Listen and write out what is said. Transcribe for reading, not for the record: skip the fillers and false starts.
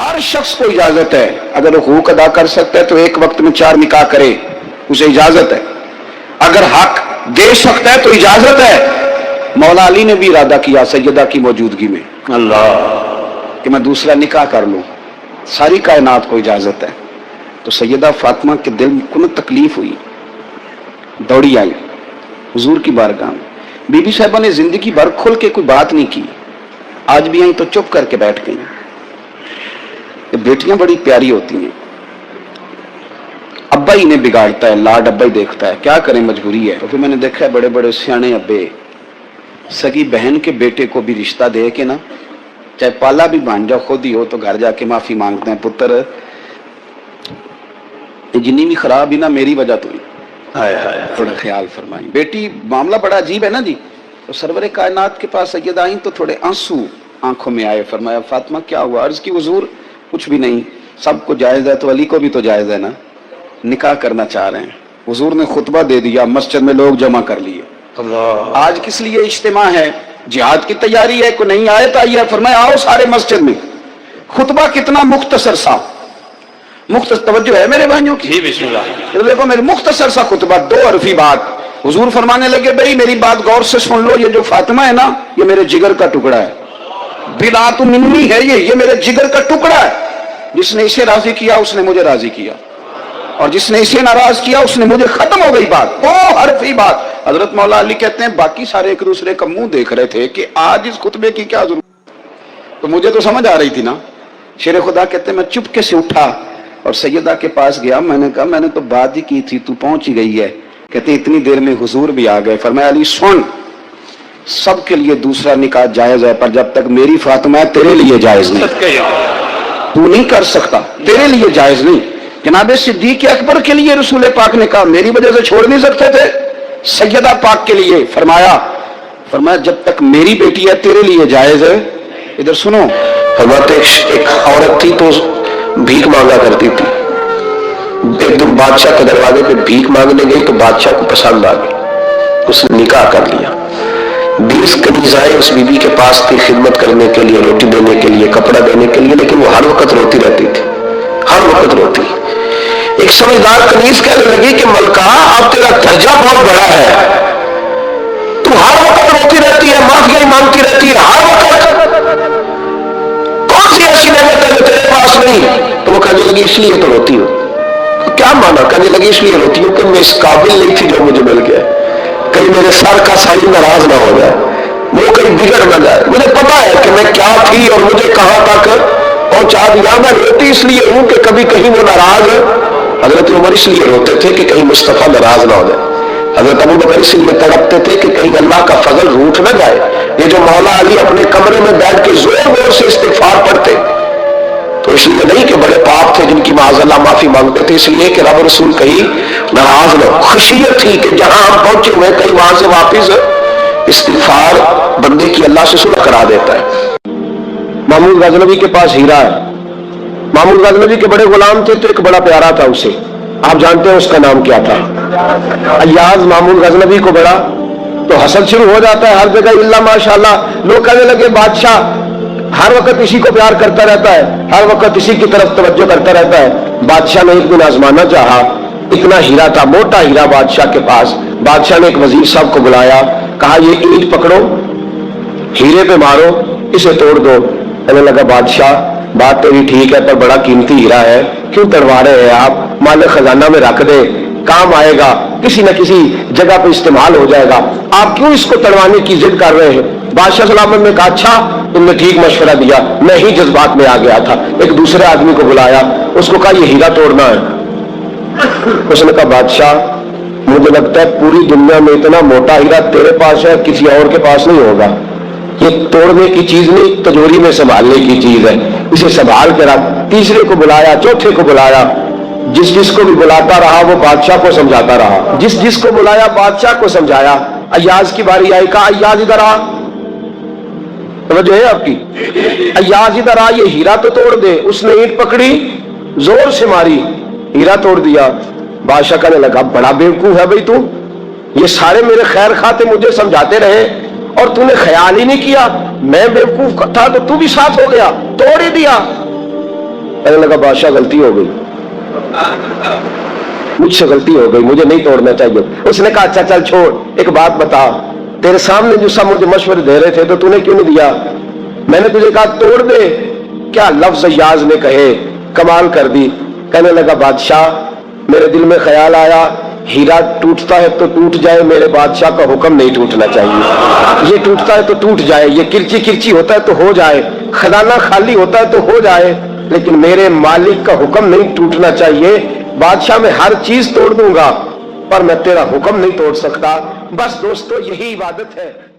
ہر شخص کو اجازت ہے، اگر حقوق ادا کر سکتا ہے تو ایک وقت میں 4 نکاح کرے، اسے اجازت ہے۔ اگر حق دے سکتا ہے تو اجازت ہے۔ مولا علی نے بھی ارادہ کیا سیدہ کی موجودگی میں اللہ کہ میں دوسرا نکاح کر لوں، ساری کائنات کو اجازت ہے۔ تو سیدہ فاطمہ کے دل کو نا تکلیف ہوئی، دوڑی آئی حضور کی بارگاہ میں۔ بی بی صاحبہ نے زندگی بھر کھل کے کوئی بات نہیں کی، آج بھی آئیں تو چپ کر کے بیٹھ گئیں۔ بیٹیاں بڑی پیاری ہوتی ہیں، ابا ہی انہیں بگاڑتا ہے، لاڈ ابا ہی دیکھتا ہے، کیا کریں مجبوری ہے۔ تو پھر میں نے دیکھا ہے بڑے بڑے سیانے ابے سگی بہن کے بیٹے کو بھی رشتہ دے کے نا، چاہے پالا بھی بھانجا خود ہی ہو، تو گھر جا کے معافی مانگتے ہیں، پتر جنی بھی خراب ہی نا میری وجہ تو ہی، تھوڑا خیال فرمائیں۔ بیٹی معاملہ بڑا عجیب ہے نا جی۔ تو سرور کائنات کے پاس سیدہ آئیں تو تھوڑے آنسو آنکھوں میں آئے، فرمایا فاطمہ کیا ہوا؟ عرض کی حضور کچھ بھی نہیں، سب کو جائز ہے تو علی کو بھی تو جائز ہے نا، نکاح کرنا چاہ رہے ہیں۔ حضور نے خطبہ دے دیا، مسجد میں لوگ جمع کر لیے۔ آج کس لیے اجتماع ہے؟ جہاد کی تیاری ہے، کوئی نہیں آئے تو آئیے، فرمایا آؤ سارے مسجد میں۔ خطبہ کتنا مختصر سا، مختصر توجہ ہے میرے بھائیوں کی؟ جی بسم اللہ۔ دیکھو میرے مختصر سا خطبہ، 2 حرفی بات۔ حضور فرمانے لگے بھئی میری بات غور سے سن لو، یہ جو فاطمہ ہے نا یہ میرے جگر کا ٹکڑا ہے، بضعۃ منی ہے، یہ میرے جگر کا ٹکڑا ہے۔ جس نے اسے راضی کیا اس نے مجھے راضی کیا، اور جس نے اسے ناراض کیا اس نے مجھے، ختم ہو گئی بات، 2 حرفی بات۔ حضرت مولا علی کہتے ہیں باقی سارے ایک دوسرے کا منہ دیکھ رہے تھے کہ آج اس خطبے کی کیا ضرورت، تو مجھے تو سمجھ آ رہی تھی نا۔ شیر خدا کہتے ہیں میں چپکے سے اٹھا اور سیدہ کے پاس گیا، میں نے کہا میں نے تو بات ہی کی تھی، تو پہنچ ہی گئی ہے۔ کہتے ہیں اتنی دیر میں حضور بھی آ گئے، فرمایا علی سن، سب کے لیے دوسرا نکاح جائز ہے، پر جب تک میری فاطمہ ہے تیرے لیے جائز نہیں، تو نہیں کر سکتا، تیرے لیے جائز نہیں۔ جناب صدیق اکبر کے لیے رسول پاک نے کہا میری وجہ سے چھوڑ نہیں سکتے تھے، سیدہ پاک کے لیے فرمایا جب تک میری بیٹی ہے تیرے لیے جائز ہے۔ ادھر سنو، فرماتے ایک عورت تھی تو بھیک مانگا کرتی تھی، ایک دن بادشاہ کے دروازے پہ بھیک مانگنے گئی تو بادشاہ کو پسند آ گئی، اس نے نکاح کر لیا۔ 20 کنیزائیں اس بی بی کے پاس تھی خدمت کرنے کے لیے، روٹی دینے کے لیے، کپڑا دینے کے لیے، لیکن وہ ہر وقت روتی رہتی تھی، ہر وقت روتی۔ ایک سمجھدار کنیز کہنے لگی کہ ملکہ اب تیرا درجہ بہت بڑا ہے، تو ہر وقت روتی رہتی ہے، معافی مانگتی رہتی ہے ہر وقت، کون سی ایسی نعمت ہے جو تیرے پاس نہیں؟ تو وہ کہنے لگی اس لیے تو روتی ہوں۔ کیا مانا؟ کہنے لگی اس لیے روتی ہوں کہ میں اس قابل نہیں تھی جو مجھے مل گیا، کہیں میرے سر کا سائن ناراض نہ ہو جائے، وہ کہیں بگڑ نہ جائے، مجھے پتا ہے کہ میں کیا تھی اور مجھے کہاں تک پہنچا دیا، میں روتی اس لیے ہوں کہ کبھی کہیں وہ ناراض ہے۔ حضرت عمر اس لیے روتے تھے کہ کہیں مصطفیٰ ناراض نہ ہو جائے، حضرت ابو بکر اس لیے تڑپتے تھے کہ کہیں اللہ کا فضل روٹھ نہ جائے۔ یہ جو مولا علی اپنے کمرے میں بیٹھ کے زور زور سے استغفار پڑھتے تو اس لیے نہیں کہ بڑے پاپ تھے جن کی معاذ اللہ معافی مانگتے تھے، اس لیے کہ رب رسول کہیں ناراض نہ ہو۔ خشیت تھی کہ جہاں ہم پہنچے ہوئے کہیں وہاں سے واپس استغفار بندے کی اللہ سے صلح کرا دیتا ہے۔ محمود غزنوی کے پاس ہیرا ہے، محمود غزنوی کے بڑے غلام تھے تو ایک بڑا پیارا تھا اسے، آپ جانتے ہیں اس کا نام کیا تھا؟ ایاز۔ محمود غزنوی کو بڑا تو حسد شروع ہو جاتا ہے ہر جگہ، اللہ ماشاءاللہ، لوگ کہنے لگے بادشاہ ہر وقت اسی کو پیار کرتا رہتا ہے، ہر وقت اسی کی طرف توجہ کرتا رہتا ہے۔ بادشاہ نے ایک دن آزمانا چاہا، اتنا ہیرا تھا، موٹا ہیرا بادشاہ کے پاس۔ بادشاہ نے ایک وزیر صاحب کو بلایا، کہا یہ اینٹ پکڑو، ہیرے پہ مارو، اسے توڑ دو۔ کہنے لگا بادشاہ بات تیری ٹھیک ہے پر بڑا قیمتی ہیرا ہے، کیوں تڑوا رہے ہیں آپ؟ مال خزانہ میں رکھ دے، کام آئے گا، کسی نہ کسی جگہ پہ استعمال ہو جائے گا، آپ کیوں اس کو تڑوانے کی ضد کر رہے ہیں؟ بادشاہ سلامت نے کہا اچھا تم نے ٹھیک مشورہ دیا، میں ہی جذبات میں آ گیا تھا۔ ایک دوسرے آدمی کو بلایا، اس کو کہا یہ ہیرا توڑنا ہے۔ اس نے کہا بادشاہ مجھے لگتا ہے پوری دنیا میں اتنا موٹا ہیرا تیرے پاس ہے، کسی اور کے پاس نہیں ہوگا، یہ توڑنے کی چیز نہیں، تجوری میں سنبھالنے کی چیز ہے، اسے سنبھال کے رکھ۔ تیسرے کو بلایا، چوتھے کو بلایا، جس کو بھی بلاتا رہا وہ بادشاہ کو سمجھاتا رہا، جس کو بلایا بادشاہ کو سمجھایا۔ ایاز کی باری آئی، کہا ایاز ادھر آ، توجہ ہے آپ کی؟ ایاز ادھر آ، یہ ہیرا تو توڑ دے۔ اس نے اینٹ پکڑی، زور سے ماری، ہیرا توڑ دیا۔ بادشاہ کہنے لگا بڑا بیوقوف ہے بھائی تو، یہ سارے میرے خیر خواہ مجھے سمجھاتے رہے اور تو نے خیال ہی نہیں کیا، میں بیوقوف تھا تو بھی ساتھ ہو گیا، توڑ ہی دیا۔ کہنے لگا بادشاہ غلطی ہو گئی، مجھ سے غلطی ہو گئی، مجھے نہیں توڑنا چاہیے۔ اس نے کہا اچھا چل چھوڑ، ایک بات بتا، تیرے سامنے جو سب مجھے مشورے دے رہے تھے تو نے کیوں نہیں دیا؟ میں نے تجھے کہا توڑ دے۔ کیا لفظ ایاز نے کہے، کمال کر دی۔ کہنے لگا بادشاہ میرے دل میں خیال آیا ہیرا ٹوٹتا ہے تو ٹوٹ جائے، میرے بادشاہ کا حکم نہیں ٹوٹنا چاہیے۔ یہ ٹوٹتا ہے تو ٹوٹ جائے، یہ کرچی کرچی ہوتا ہے تو ہو جائے، خزانہ خالی ہوتا ہے تو ہو جائے، لیکن میرے مالک کا حکم نہیں ٹوٹنا چاہیے۔ بادشاہ میں ہر چیز توڑ دوں گا پر میں تیرا حکم نہیں توڑ سکتا۔ بس دوستو یہی عبادت ہے۔